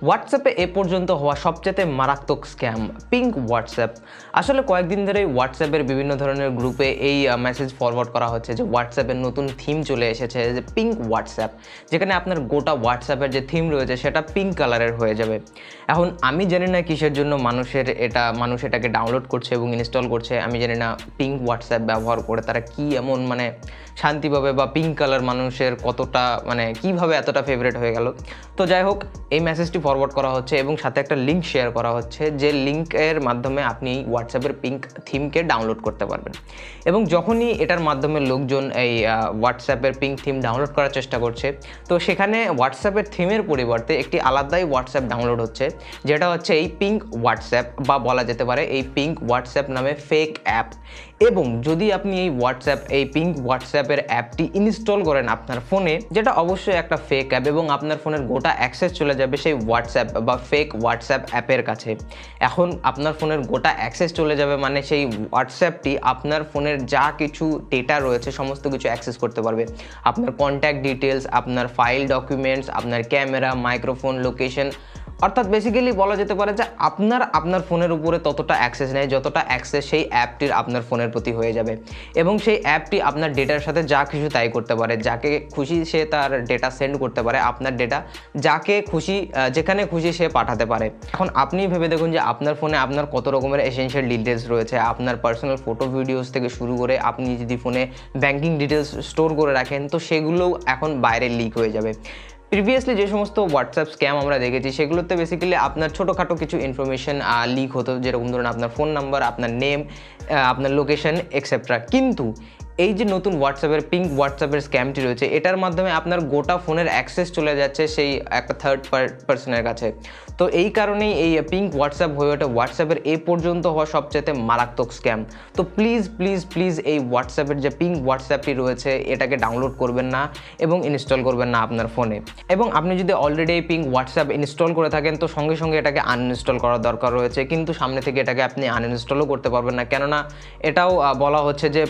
হোয়াটসঅ্যাপে এ পর্যন্ত হওয়া সবচেয়ে মারাত্মক স্ক্যাম পিঙ্ক হোয়াটসঅ্যাপ। আসলে কয়েকদিন ধরেই হোয়াটসঅ্যাপের বিভিন্ন ধরনের গ্রুপে এই মেসেজ ফরওয়ার্ড করা হচ্ছে যে হোয়াটসঅ্যাপের নতুন থিম চলে এসেছে, যে পিঙ্ক হোয়াটসঅ্যাপ, যেখানে আপনার গোটা হোয়াটসঅ্যাপের যে থিম রয়েছে সেটা পিঙ্ক কালারের হয়ে যাবে। এখন আমি জানি না কিসের জন্য মানুষ এটাকে ডাউনলোড করছে এবং ইনস্টল করছে। আমি জানি না পিঙ্ক হোয়াটসঅ্যাপ ব্যবহার করে তারা কি এমন শান্তি পাবে, বা পিঙ্ক কালার মানুষের কতটা কীভাবে এতটা ফেভারিট হয়ে গেল। তো যাই হোক, এই মেসেজটি ফরওয়ার্ড করা হচ্ছে এবং সাথে একটা লিঙ্ক শেয়ার করা হচ্ছে, যে লিঙ্কের মাধ্যমে আপনি হোয়াটসঅ্যাপের পিঙ্ক থিমকে ডাউনলোড করতে পারবেন। এবং যখনই এটার মাধ্যমে লোকজন এই হোয়াটসঅ্যাপের পিঙ্ক থিম ডাউনলোড করার চেষ্টা করছে, তো সেখানে হোয়াটসঅ্যাপের থিমের পরিবর্তে একটি আলাদাই হোয়াটসঅ্যাপ ডাউনলোড হচ্ছে, যেটা হচ্ছে এই পিঙ্ক হোয়াটসঅ্যাপ, বা বলা যেতে পারে এই পিঙ্ক হোয়াটসঅ্যাপ নামে ফেক অ্যাপ। এবং যদি আপনি এই পিঙ্ক হোয়াটসঅ্যাপের অ্যাপটি ইনস্টল করেন আপনার ফোনে, যেটা অবশ্যই একটা ফেক অ্যাপ, এবং আপনার ফোনের গোটা অ্যাক্সেস চলে যাবে সেই হোয়াটসঅ্যাপ বা ফেক হোয়াটসঅ্যাপ অ্যাপের কাছে। এখন আপনার ফোনের গোটা অ্যাক্সেস চলে যাবে মানে সেই হোয়াটসঅ্যাপটি আপনার ফোনের যা কিছু ডেটা রয়েছে সমস্ত কিছু অ্যাক্সেস করতে পারবে। আপনার কন্ট্যাক্ট ডিটেলস, আপনার ফাইল ডকুমেন্টস, আপনার ক্যামেরা, মাইক্রোফোন, লোকেশন, অর্থাৎ বেসিক্যালি বলা যেতে পারে যে আপনার ফোনের উপরে ততটা অ্যাক্সেস নেই যতটা অ্যাক্সেস সেই অ্যাপটির আপনার ফোনের প্রতি হয়ে যাবে। এবং সেই অ্যাপটি আপনার ডেটার সাথে যা কিছু তাই করতে পারে, যাকে খুশি সে তার ডেটা সেন্ড করতে পারে, আপনার ডেটা যাকে খুশি যেখানে খুশি সে পাঠাতে পারে। এখন আপনি ভেবে দেখুন যে আপনার ফোনে আপনার কত রকমের এসেনশিয়াল ডিটেলস রয়েছে, আপনার পার্সোনাল ফটো ভিডিওস থেকে শুরু করে আপনি যদি ফোনে ব্যাঙ্কিং ডিটেলস স্টোর করে রাখেন, তো সেগুলোও এখন বাইরে লিক হয়ে যাবে। প্রিভিয়াসলি যে সমস্ত হোয়াটসঅ্যাপ স্ক্যাম আমরা দেখেছি সেগুলোতে বেসিক্যালি আপনার ছোটোখাটো কিছু ইনফরমেশন লিক হতো, যেরকম ধরুন আপনার ফোন নাম্বার, আপনার নেম, আপনার লোকেশন এক্সেট্রা। কিন্তু এই যে নতুন হোয়াটসঅ্যাপের পিঙ্ক হোয়াটসঅ্যাপের স্ক্যামটি রয়েছে, এটার মাধ্যমে আপনার গোটা ফোনের অ্যাক্সেস চলে যাচ্ছে সেই একটা থার্ড পার্সনের কাছে। তো এই কারণেই এই পিঙ্ক হোয়াটসঅ্যাপ হয়ে ওঠে হোয়াটসঅ্যাপের এ পর্যন্ত হওয়া সবচেয়ে মারাত্মক স্ক্যাম। তো প্লিজ এই হোয়াটসঅ্যাপের যে পিঙ্ক হোয়াটসঅ্যাপটি রয়েছে এটাকে ডাউনলোড করবেন না এবং ইনস্টল করবেন না আপনার ফোনে। এবং আপনি যদি অলরেডি এই পিঙ্ক হোয়াটসঅ্যাপ ইনস্টল করে থাকেন, তো সঙ্গে সঙ্গে এটাকে আনইনস্টল করার দরকার রয়েছে। কিন্তু সামনে থেকে এটাকে আপনি আনইনস্টলও করতে পারবেন না, কেননা এটাও বলা হচ্ছে যে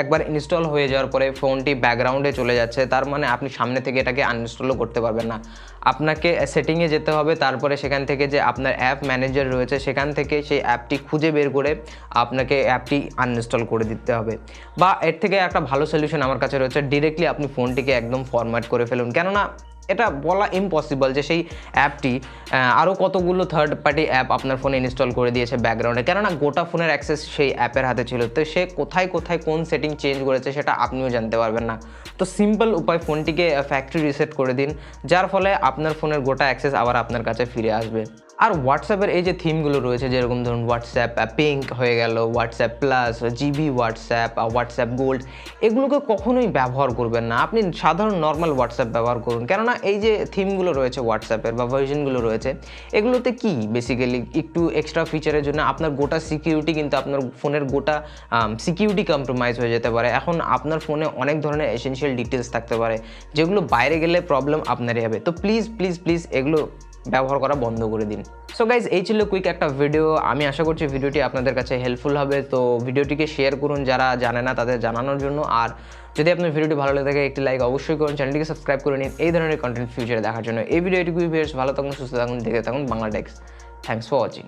একবার ইনস্টল হয়ে যাওয়ার পরে ফোনটি ব্যাকগ্রাউন্ডে চলে যাচ্ছে, তার মানে আপনি সামনে থেকে এটাকে আনইনস্টলও করতে পারবেন না। আপনাকে সেটিংয়ে যেতে হবে, তারপরে সেখান থেকে যে আপনার অ্যাপ ম্যানেজার রয়েছে সেখান থেকে সেই অ্যাপটি খুঁজে বের করে আপনাকে অ্যাপটি আনইনস্টল করে দিতে হবে। বা এর থেকে একটা ভালো সলিউশন আমার কাছে রয়েছে, ডিরেক্টলি আপনি ফোনটিকে একদম ফরম্যাট করে ফেলুন, কেননা এটা বলা ইম্পসিবল যে সেই অ্যাপটি আরও কতগুলো থার্ড পার্টি অ্যাপ আপনার ফোনে ইনস্টল করে দিয়েছে ব্যাকগ্রাউন্ডে, কেননা গোটা ফোনের অ্যাক্সেস সেই অ্যাপের হাতে ছিল। তো সে কোথায় কোন সেটিং চেঞ্জ করেছে সেটা আপনিও জানতে পারবেন না। তো সিম্পল উপায়, ফোনটিকে ফ্যাক্টরি রিসেট করে দিন, যার ফলে আপনার ফোনের গোটা অ্যাক্সেস আবার আপনার কাছে ফিরে আসবে। আর হোয়াটসঅ্যাপের এই যে থিমগুলো রয়েছে, যেরকম ধরুন হোয়াটসঅ্যাপ পিঙ্ক হয়ে গেল, WhatsApp plus, GB WhatsApp, WhatsApp gold, এগুলোকে কখনোই ব্যবহার করবেন না। আপনি সাধারণ নর্মাল হোয়াটসঅ্যাপ ব্যবহার করুন, কেননা এই যে থিমগুলো রয়েছে হোয়াটসঅ্যাপের বা ভার্জনগুলো রয়েছে, এগুলোতে কি বেসিক্যালি একটু এক্সট্রা ফিচারের জন্য আপনার গোটা সিকিউরিটি, কিন্তু আপনার ফোনের গোটা সিকিউরিটি কম্প্রোমাইজ হয়ে যেতে পারে। এখন আপনার ফোনে অনেক ধরনের এসেনশিয়াল ডিটেলস থাকতে পারে, যেগুলো বাইরে গেলে প্রবলেম আপনারই হবে। তো প্লিজ এগুলো ব্যবহার করা বন্ধ করে দিন। সো গাইজ, এই ছিল কুইক একটা ভিডিও। আমি আশা করছি ভিডিওটি আপনাদের কাছে হেল্পফুল হবে। তো ভিডিওটিকে শেয়ার করুন যারা জানে না তাদের জানানোর জন্য। আর যদি আপনার ভিডিওটি ভালো লেগে থাকে একটি লাইক অবশ্যই করুন, চ্যানেলটিকে সাবস্ক্রাইব করে নিন এই ধরনের কন্টেন্ট ফিউচারে দেখার জন্য। এই ভিডিওটি ভালো থাকুন, সুস্থ থাকুন, দেখতে থাকুন বাংলা টেক্স। Thanks for watching.